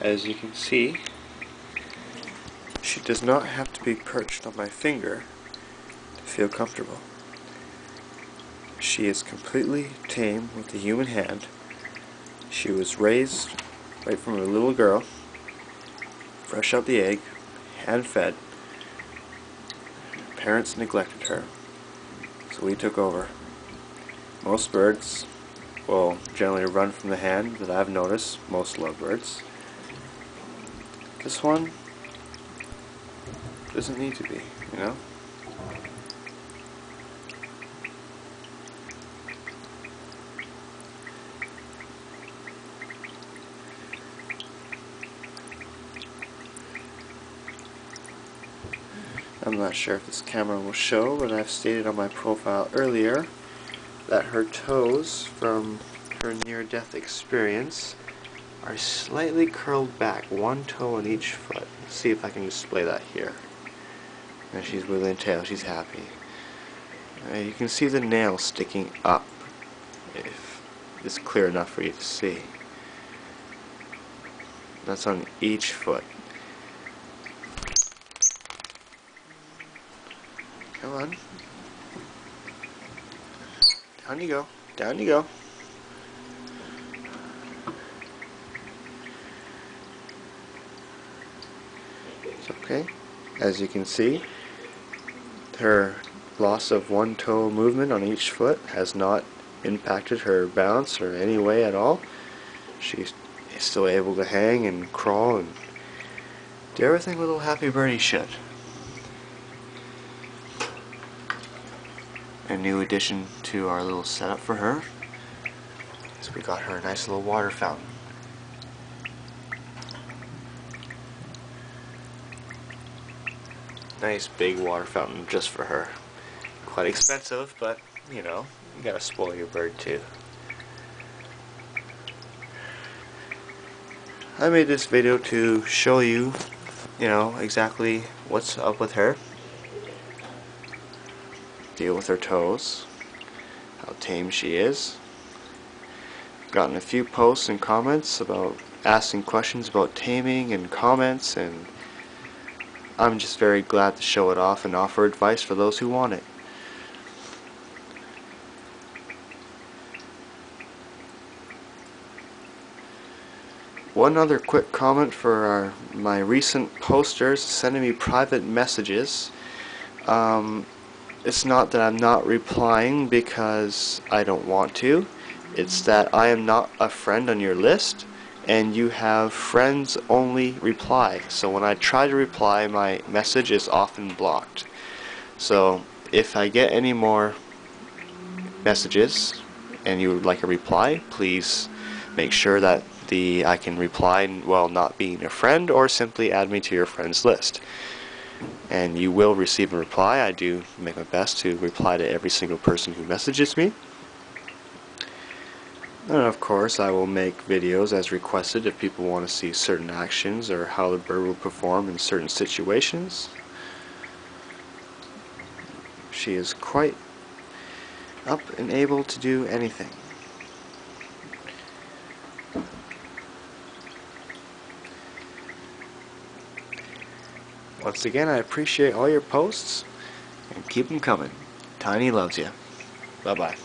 As you can see, she does not have to be perched on my finger to feel comfortable. She is completely tame with the human hand. She was raised right from a little girl, fresh out the egg, hand fed. Parents neglected her, so we took over. Most birds will generally run from the hand that I've noticed, most lovebirds. This one doesn't need to be, you know? I'm not sure if this camera will show, but I've stated on my profile earlier that her toes from her near-death experience are slightly curled back, one toe on each foot. Let's see if I can display that here. And she's wiggling her tail, she's happy. You can see the nail sticking up, if it's clear enough for you to see. That's on each foot. Come on. Down you go. Down you go. It's okay. As you can see, her loss of one toe movement on each foot has not impacted her balance or any way at all. She's still able to hang and crawl and do everything a little happy birdie should. A new addition to our little setup for her is we got her a nice little water fountain. Nice big water fountain just for her. Quite expensive, but you know, you gotta spoil your bird too. I made this video to show you, exactly what's up with her. Deal with her toes, how tame she is. Gotten a few posts and comments about asking questions about taming and comments, and I'm just very glad to show it off and offer advice for those who want it. One other quick comment for my recent posters sending me private messages. It's not that I'm not replying because I don't want to. It's that I am not a friend on your list, and you have friends only reply. So when I try to reply, my message is often blocked. So if I get any more messages and you would like a reply, please make sure that I can reply while not being a friend, or simply add me to your friends list. And you will receive a reply. I do make my best to reply to every single person who messages me. And of course, I will make videos as requested if people want to see certain actions or how the bird will perform in certain situations. She is quite up and able to do anything. Once again, I appreciate all your posts, and keep them coming. Tiny loves you. Bye-bye.